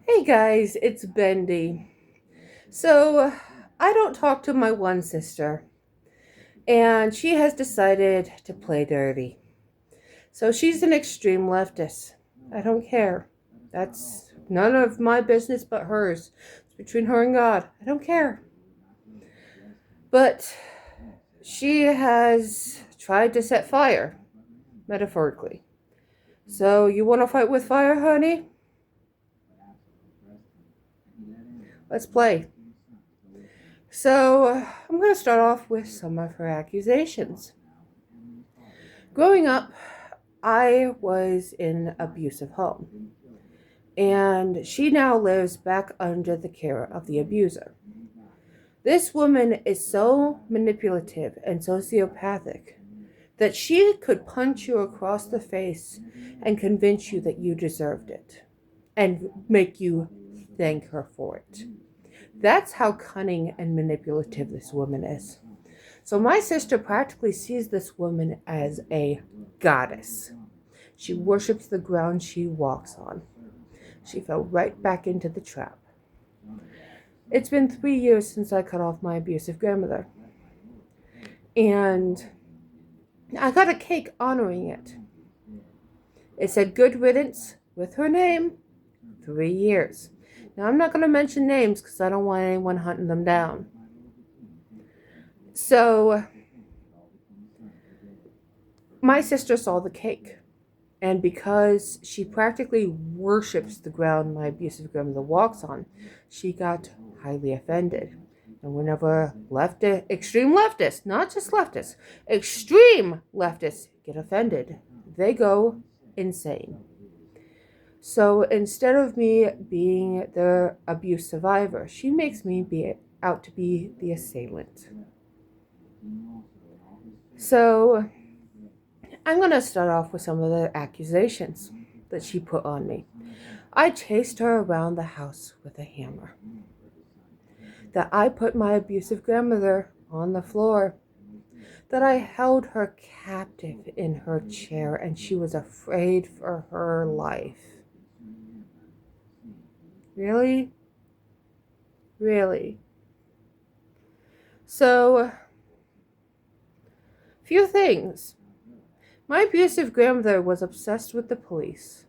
Hey guys, it's Bendy. So, I don't talk to my one sister, and she has decided to play dirty. So, she's an extreme leftist. I don't care. That's none of my business but hers. It's between her and God. I don't care. But she has tried to set fire, metaphorically. So, you want to fight with fire, honey? Let's play. So, I'm going to start off with some of her accusations. Growing up, I was in an abusive home, and she now lives back under the care of the abuser. This woman is so manipulative and sociopathic that she could punch you across the face and convince you that you deserved it and make you thank her for it. That's how cunning and manipulative this woman is. So my sister practically sees this woman as a goddess. She worships the ground she walks on. She fell right back into the trap. It's been 3 years since I cut off my abusive grandmother. And I got a cake honoring it. It said good riddance with her name, 3 years. Now I'm not going to mention names because I don't want anyone hunting them down. So my sister saw the cake. And because she practically worships the ground my abusive grandmother walks on, she got highly offended. And whenever extreme leftists, not just leftists, extreme leftists get offended, they go insane. So instead of me being the abuse survivor, she makes me be out to be the assailant. So I'm going to start off with some of the accusations that she put on me. I chased her around the house with a hammer. That I put my abusive grandmother on the floor. That I held her captive in her chair and she was afraid for her life. Really? Really? So, few things. My abusive grandmother was obsessed with the police.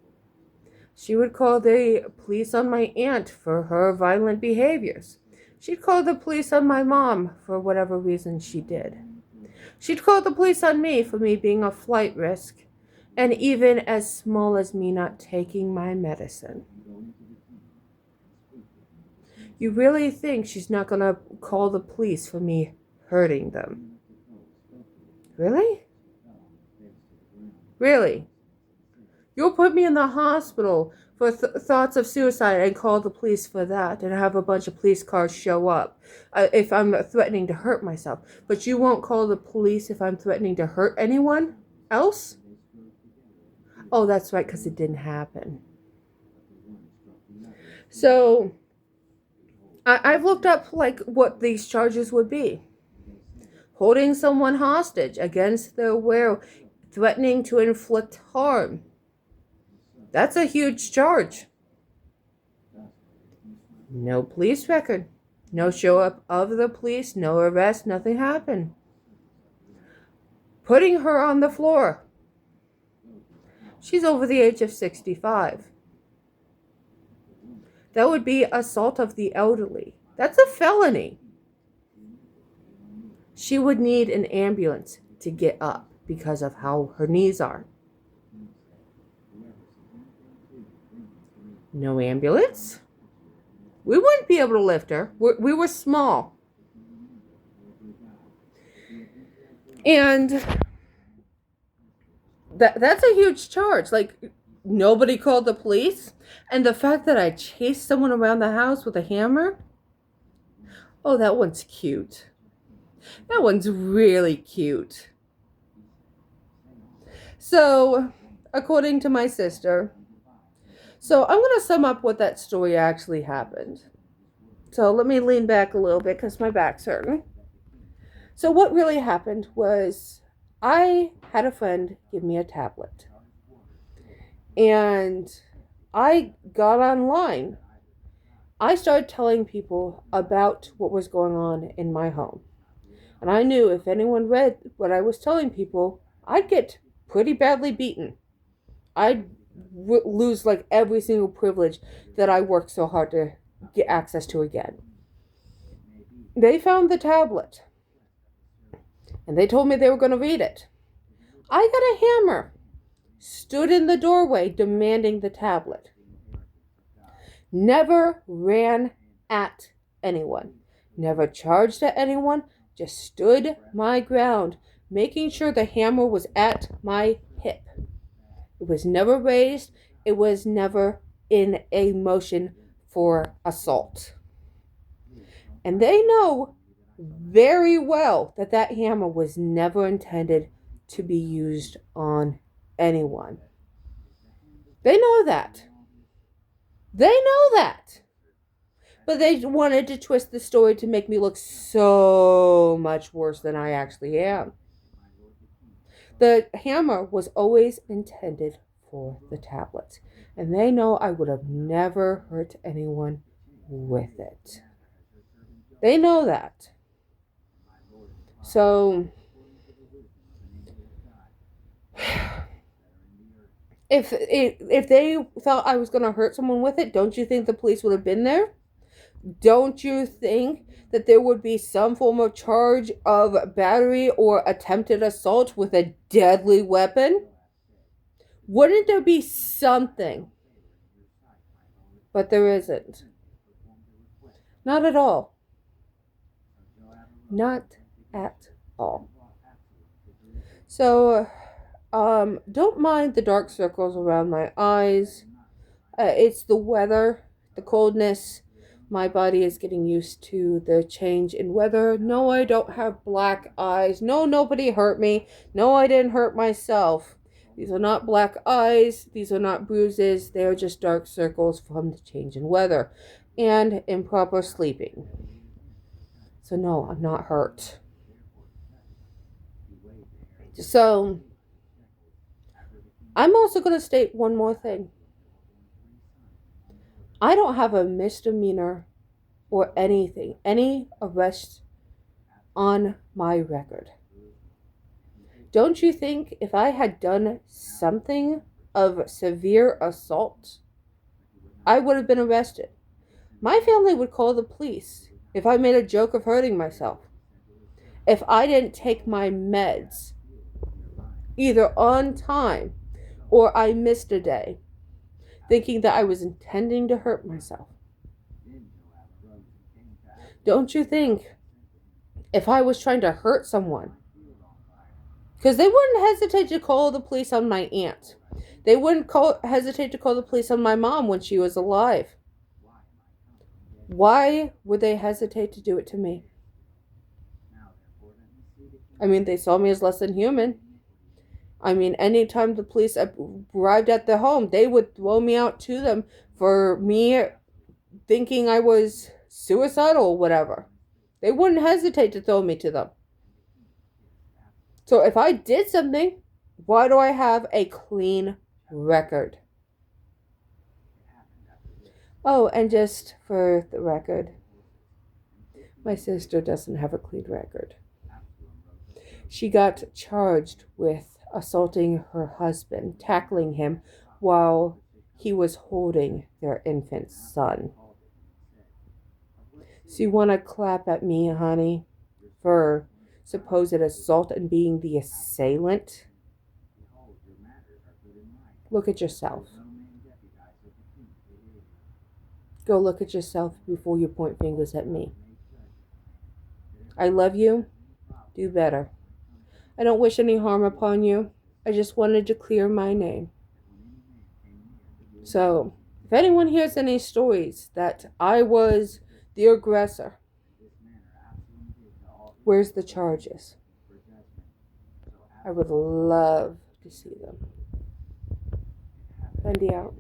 She would call the police on my aunt for her violent behaviors. She'd call the police on my mom for whatever reason she did. She'd call the police on me for me being a flight risk, and even as small as me not taking my medicine. You really think she's not going to call the police for me hurting them? Really? Really? You'll put me in the hospital for thoughts of suicide and call the police for that and have a bunch of police cars show up if I'm threatening to hurt myself. But you won't call the police if I'm threatening to hurt anyone else? Oh, that's right, because it didn't happen. So, I've looked up what these charges would be. Holding someone hostage against their will, threatening to inflict harm. That's a huge charge. No police record. No show up of the police, no arrest, nothing happened. Putting her on the floor. She's over the age of 65. That would be assault of the elderly. That's a felony. She would need an ambulance to get up because of how her knees are. No ambulance? We wouldn't be able to lift her. We were small. And that's a huge charge. Nobody called the police. And the fact that I chased someone around the house with a hammer. Oh, that one's cute. That one's really cute. So, according to my sister, so I'm going to sum up what that story actually happened. So let me lean back a little bit because my back's hurting. So what really happened was I had a friend give me a tablet. And I got online I started telling people about what was going on in my home. And I knew if anyone read what I was telling people, I'd get pretty badly beaten. I'd lose like every single privilege that I worked so hard to get access to again. They found the tablet and they told me they were going to read it. I got a hammer, stood in the doorway demanding the tablet. Never ran at anyone, never charged at anyone, just stood my ground, making sure the hammer was at my hip. It was never raised, it was never in a motion for assault. And they know very well that that hammer was never intended to be used on anyone. They know that. They know that. But they wanted to twist the story to make me look so much worse than I actually am. The hammer was always intended for the tablet. And they know I would have never hurt anyone with it. They know that. So, if they thought I was going to hurt someone with it, don't you think the police would have been there? Don't you think that there would be some form of charge of battery or attempted assault with a deadly weapon? Wouldn't there be something? But there isn't. Not at all. Not at all. So, don't mind the dark circles around my eyes. It's the weather, the coldness. My body is getting used to the change in weather. No, I don't have black eyes. No, nobody hurt me. No, I didn't hurt myself. These are not black eyes. These are not bruises. They are just dark circles from the change in weather and improper sleeping. So no, I'm not hurt. So, I'm also going to state one more thing. I don't have a misdemeanor or anything, any arrest on my record. Don't you think if I had done something of severe assault, I would have been arrested? My family would call the police if I made a joke of hurting myself. If I didn't take my meds, either on time or I missed a day, thinking that I was intending to hurt myself. Don't you think if I was trying to hurt someone, because they wouldn't hesitate to call the police on my aunt. They wouldn't hesitate to call the police on my mom when she was alive. Why would they hesitate to do it to me? I mean, they saw me as less than human. I mean, anytime the police arrived at the home, they would throw me out to them for me thinking I was suicidal or whatever. They wouldn't hesitate to throw me to them. So if I did something, why do I have a clean record? Oh, and just for the record, my sister doesn't have a clean record. She got charged with assaulting her husband, tackling him while he was holding their infant son. So you want to clap at me, honey, for supposed assault and being the assailant? Look at yourself. Go look at yourself before you point fingers at me. I love you. Do better. I don't wish any harm upon you. I just wanted to clear my name. So, if anyone hears any stories that I was the aggressor, where's the charges? I would love to see them. Bendy out.